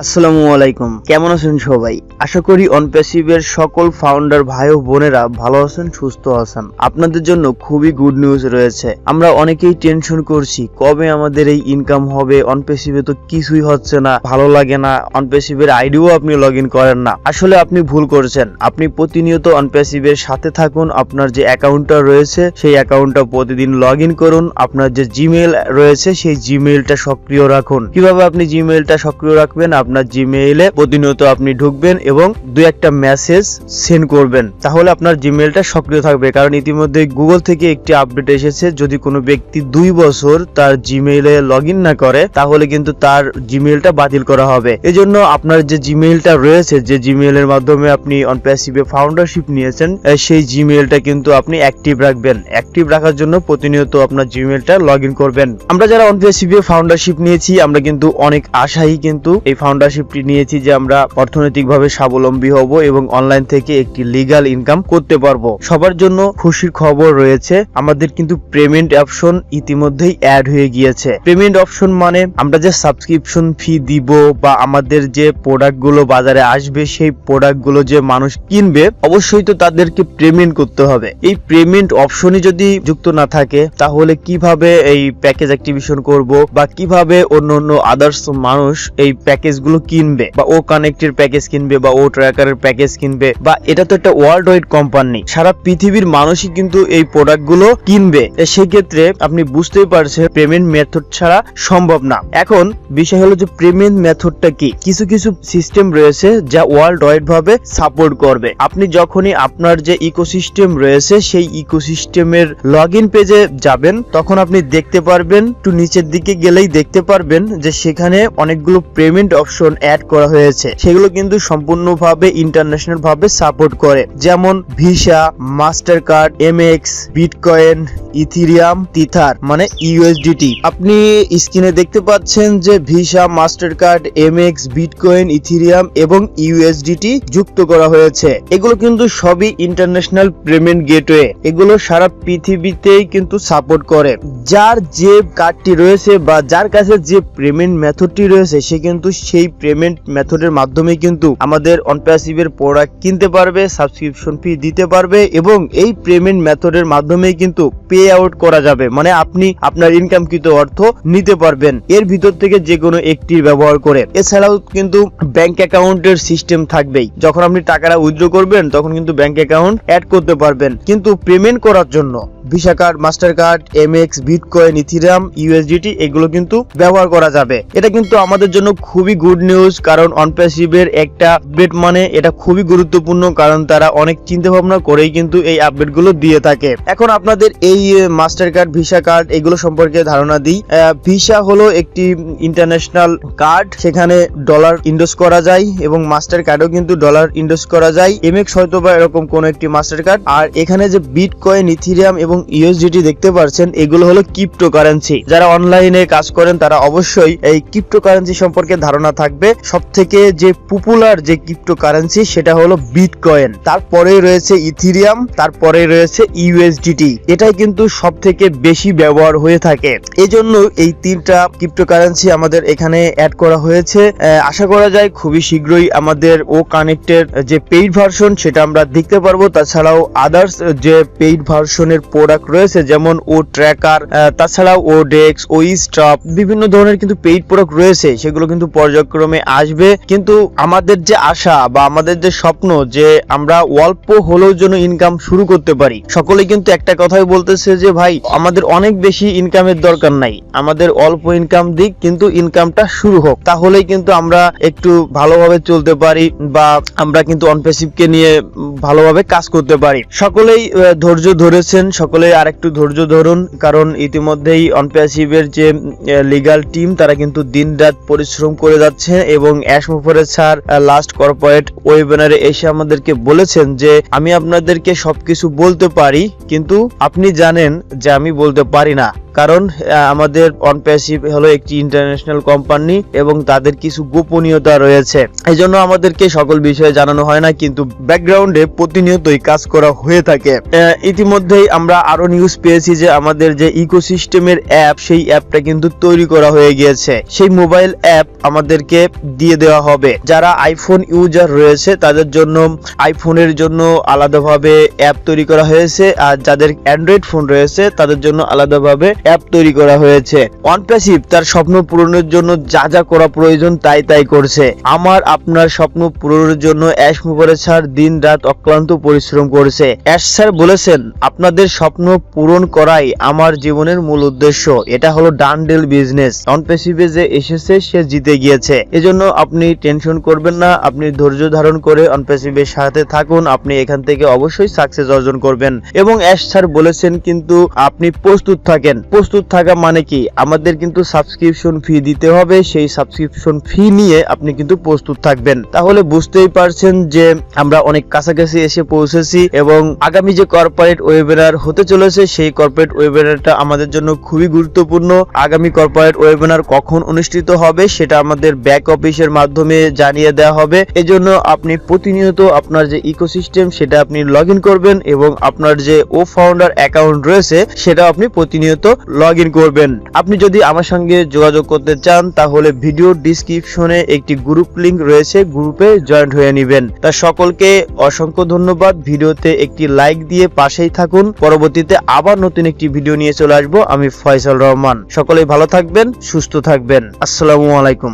আসসালামু আলাইকুম, কেমন আছেন সবাই? আশা করি অনপ্যাসিভের সকল ফাউন্ডার ভাই ও বোনেরা ভালো আছেন, সুস্থ আছেন। আপনাদের জন্য খুবই গুড নিউজ রয়েছে। আমরা অনেকেই টেনশন করছি কবে আমাদের এই ইনকাম হবে। অনপ্যাসিভে তো কিছুই হচ্ছে না, ভালো লাগে না। অনপ্যাসিভের আইডিও আপনি লগ ইন করেন না। আসলে আপনি ভুল করছেন। আপনি প্রতিনিয়ত অনপ্যাসিভের সাথে থাকুন। আপনার যে অ্যাকাউন্টটা রয়েছে সেই অ্যাকাউন্টটা প্রতিদিন লগ ইন করুন। আপনার যে জিমেইল রয়েছে সেই জিমেইলটা সক্রিয় রাখুন। কিভাবে আপনি জিমেইলটা সক্রিয় রাখবেন? আপনার জিমেইলে প্রতিনিয়ত আপনি ঢুকবেন এবং দুই একটা মেসেজ সেন্ড করবেন, তাহলে আপনার জিমেইলটা সক্রিয় থাকবে। কারণ ইতিমধ্যে গুগল থেকে একটি আপডেট এসেছে, যদি কোনো ব্যক্তি 2 বছর তার জিমেইলে লগ ইন না করে তাহলে কিন্তু তার জিমেইলটা বাতিল করা হবে। এজন্য আপনার যে জিমেইলটা রয়েছে, যে জিমেইলের মাধ্যমে আপনি অনপ্যাসিভে ফাউন্ডারশিপ নিয়েছেন, সেই জিমেইলটা কিন্তু আপনি অ্যাক্টিভ রাখবেন। অ্যাক্টিভ রাখার জন্য প্রতিনিয়ত আপনার জিমেইলটা লগ ইন করবেন। আমরা যারা অনপ্যাসিভে ফাউন্ডারশিপ নিয়েছি আমরা কিন্তু অনেক আশাই কিন্তু এই ফাউন্ডারশিপটি নিয়েছি যে আমরা অর্থনৈতিকভাবে স্বাবলম্বী হব এবং অনলাইন থেকে একটি লিগ্যাল ইনকাম করতে পারবো। সবার জন্য খুশির খবর রয়েছে, আমাদের কিন্তু পেমেন্ট অপশন ইতিমধ্যেই অ্যাড হয়ে গিয়েছে। পেমেন্ট অপশন মানে আমরা যে সাবস্ক্রিপশন ফি দিব বা আমাদের যে প্রোডাক্টগুলো বাজারে আসবে সেই প্রোডাক্টগুলো যে মানুষ কিনবে অবশ্যই তো তাদেরকে পেমেন্ট করতে হবে। এই পেমেন্ট অপশনই যদি যুক্ত না থাকে তাহলে কিভাবে এই প্যাকেজ অ্যাক্টিভেশন করব বা কিভাবে অন্য আদার্স মানুষ এই প্যাকেজগুলো কিনবে বা ও কানেক্টের প্যাকেজ কিনবে বা ও ট্র্যাকারের প্যাকেজ কিনবে? বা এটা তো একটা ওয়ার্ল্ড ওয়াইড কোম্পানি, সারা পৃথিবীর মানুষই কিন্তু এই প্রোডাক্টগুলো কিনবে। সেক্ষেত্রে আপনি বুঝতেই পারছেন পেমেন্ট মেথড ছাড়া সম্ভব না। এখন বিষয় হলো যে পেমেন্ট মেথডটা কি। কিছু কিছু সিস্টেম রয়েছে যা ওয়ার্ল্ড ওয়াইড ভাবে সাপোর্ট করবে। আপনি যখনই আপনার যে ইকোসিস্টেম রয়েছে সেই ইকোসিস্টেমের লগ ইন পেজে যাবেন তখন আপনি দেখতে পারবেন, একটু নিচের দিকে গেলেই দেখতে পারবেন যে সেখানে অনেকগুলো পেমেন্ট অপশন অ্যাড করা হয়েছে। সেগুলো কিন্তু সম্পূর্ণভাবে ইন্টারন্যাশনাল ভাবে সাপোর্ট করে, যেমন visa, master card, MX, bitcoin, ethereum, Tether মানে ইউএসডিটি। আপনি স্ক্রিনে দেখতে পাচ্ছেন যে visa, master card, MX, bitcoin, ethereum এবং ইউএসডিটি যুক্ত করা হয়েছে। এগুলো কিন্তু সবই ইন্টারন্যাশনাল পেমেন্ট গেটওয়ে। এগুলো সারা পৃথিবীতেই কিন্তু সাপোর্ট করে। যার যে কার্ডটি রয়েছে বা যার কাছে যে পেমেন্ট মেথডটি রয়েছে সে কিন্তু সেই পেমেন্ট মেথডের মাধ্যমে কিন্তু আমাদের অনপ্যাসিভের প্রোডাক্ট কিনতে পারবে, সাবস্ক্রিপশন ফি দিতে পারবে এবং এই পেমেন্ট মেথডের মাধ্যমে কিন্তু পে আউট করা যাবে। মানে আপনি আপনার ইনকামকৃত অর্থ নিতে পারবেন এর ভিতর থেকে যে কোনো একটি ব্যবহার করে। এছাড়াও কিন্তু ব্যাংক অ্যাকাউন্টের সিস্টেম থাকবেই। যখন আপনি টাকাটা উইথড্র করবেন তখন কিন্তু ব্যাংক অ্যাকাউন্ট অ্যাড করতে পারবেন। কিন্তু পেমেন্ট করার জন্য visa card, master card, MX, bitcoin, ethereum, USDT এগুলো কিন্তু ব্যবহার করা যাবে। এটা কিন্তু আমাদের জন্য খুবই গুড নিউজ, কারণ অনপ্যাসিভের একটা আপডেট মানে এটা খুবই গুরুত্বপূর্ণ, কারণ তারা অনেক চিন্তা ভাবনা করেই কিন্তু এই আপডেট গুলো দিয়ে থাকে। এখন আপনাদের এই মাস্টার কার্ড, ভিসা কার্ড এগুলো সম্পর্কে ধারণা দিই। ভিসা হলো একটি ইন্টারন্যাশনাল কার্ড, সেখানে ডলার ইনভেস্ট করা যায় এবং মাস্টার কার্ডও কিন্তু ডলার ইনভেস্ট করা যায়। এমএক্স হয়তো বা এরকম কোন একটি মাস্টার কার্ড। আর এখানে যে বিটকয়েন, ইথিরিয়াম এবং ইউএসডিটি দেখতে পাচ্ছেন এগুলো হলো ক্রিপ্টোকারেন্সি। যারা অনলাইনে কাজ করেন তারা অবশ্যই এই ক্রিপ্টোকারেন্সি সম্পর্কে ধারণা থাকবে। সবথেকে যে পপুলার যে ক্রিপ্টোকারেন্সি সেটা হলো বিটকয়েন, তারপরে রয়েছে ইথিরিয়াম, তারপরে রয়েছে ইউএসডিটি। এটাই কিন্তু সবথেকে বেশি ব্যবহার হয়ে থাকে। এজন্য এই তিনটা ক্রিপ্টোকারেন্সি আমাদের এখানে অ্যাড করা হয়েছে। আশা করা যায় খুবই শীঘ্রই আমাদের ও কানেক্টের যে পেইড ভার্সন সেটা আমরা দেখতে পারবো। তাছাড়াও আদার্স যে পেইড ভার্সনের প্রোডাক্ট রয়েছে যেমন ও ট্র্যাকার, তাছাড়াও ও ডেক্স, ও স্টপ, বিভিন্ন ধরনের কিন্তু পেইড প্রোডাক্ট রয়েছে, সেগুলো কিন্তু পর্যায়ক্রমে আসবে। কিন্তু আমাদের যে আশা বা আমাদের যে স্বপ্ন যে আমরা অল্প হলেও যেন ইনকাম শুরু করতে পারি। সকলে কিন্তু একটা কথাই বলতেছে যে ভাই আমাদের অনেক বেশি ইনকামের দরকার নাই, আমাদের অল্প ইনকাম দিক কিন্তু ইনকামটা শুরু হোক, তাহলেই কিন্তু আমরা একটু ভালোভাবে চলতে পারি বা আমরা কিন্তু অনপ্যাসিভকে নিয়ে ভালোভাবে কাজ করতে পারি। সকলেই ধৈর্য ধরেছেন, সকলেই আরেকটু ধৈর্য ধরুন, কারণ ইতিমধ্যেই অনপ্যাসিভের যে লিগ্যাল টিম তারা কিন্তু দিন রাত পরিশ্রম করে যাচ্ছে এবং অ্যাশমোফরের স্যার লাস্ট কর্পোরেট ওয়েবিনারে এসে আমাদেরকে বলেছেন যে আমি আপনাদেরকে সবকিছু বলতে পারি কিন্তু আপনি জানেন যে আমি বলতে পারি না, কারণ আমাদের ONPASSIVE হলো একটি ইন্টারন্যাশনাল কোম্পানি এবং তাদের কিছু গোপনীয়তা রয়েছে, এই জন্য আমাদেরকে সকল বিষয়ে জানানো হয় না, কিন্তু ব্যাকগ্রাউন্ডে প্রতিনিয়তই কাজ করা হয়ে থাকে। ইতিমধ্যেই আমরা আরো নিউজ পেয়েছি যে আমাদের যে ইকোসিস্টেমের অ্যাপ, সেই অ্যাপটা কিন্তু তৈরি করা হয়ে গিয়েছে। সেই মোবাইল অ্যাপ আমাদেরকে দিয়ে দেওয়া হবে। যারা আইফোন ইউজার রয়েছে তাদের জন্য আইফোনের জন্য আলাদাভাবে অ্যাপ তৈরি করা হয়েছে, আর যাদের অ্যান্ড্রয়েড ফোন রয়েছে তাদের জন্য আলাদাভাবে অ্যাপ তৈরি করা হয়েছে। ONPASSIVE তার স্বপ্ন পূরণের জন্য যা যা করা প্রয়োজন তাই করছে। আমার আপনার স্বপ্ন পূরণের জন্য অ্যাশ মুবারক স্যার দিন রাত অক্লান্ত পরিশ্রম করেছে। অ্যাশ স্যার বলেছেন, আপনাদের স্বপ্ন পূরণ করাই আমার জীবনের মূল উদ্দেশ্য। এটা হলো ডান ডিল বিজনেস। ONPASSIVE যে এসেছে সে জিতে গিয়েছে, এজন্য আপনি টেনশন করবেন না, আপনি ধৈর্য ধারণ করে ONPASSIVE এর সাথে থাকুন, আপনি এখান থেকে অবশ্যই সাকসেস অর্জন করবেন। এবং অ্যাশ স্যার বলেছেন কিন্তু আপনি প্রস্তুত থাকেন। প্রস্তুত থাকা মানে কি, আমাদের কিন্তু সাবস্ক্রিপশন ফি দিতে হবে, সেই সাবস্ক্রিপশন ফি নিয়ে আপনি কিন্তু প্রস্তুত থাকবেন। তাহলে বুঝতেই পারছেন যে আমরা অনেক কাছাকাছি এসে পৌঁছেছি এবং আগামী যে কর্পোরেট ওয়েবিনার হতে চলেছে সেই কর্পোরেট ওয়েবিনারটা আমাদের জন্য খুবই গুরুত্বপূর্ণ। আগামী কর্পোরেট ওয়েবিনার কখন অনুষ্ঠিত হবে সেটা আমাদের ব্যাক অফিসের মাধ্যমে জানিয়ে দেওয়া হবে। এজন্য আপনি প্রতিনিয়ত আপনার যে ইকোসিস্টেম সেটা আপনি লগ ইন করবেন এবং আপনার যে ও ফাউন্ডার অ্যাকাউন্ট রয়েছে সেটা আপনি প্রতিনিয়ত লগ ইন করবেন। আপনি যদি আমার সঙ্গে যোগাযোগ করতে চান তাহলে ভিডিও ডিসক্রিপশনে একটি গ্রুপ লিংক রয়েছে, গ্রুপে জয়েন্ট হয়ে নেবেন। তা সকলকে অসংখ্য ধন্যবাদ। ভিডিওতে একটি লাইক দিয়ে পাশেই থাকুন। পরবর্তীতে আবার নতুন একটি ভিডিও নিয়ে চলে আসবো। আমি ফয়সাল রহমান। সকলেই ভালো থাকবেন, সুস্থ থাকবেন। আসসালামু আলাইকুম।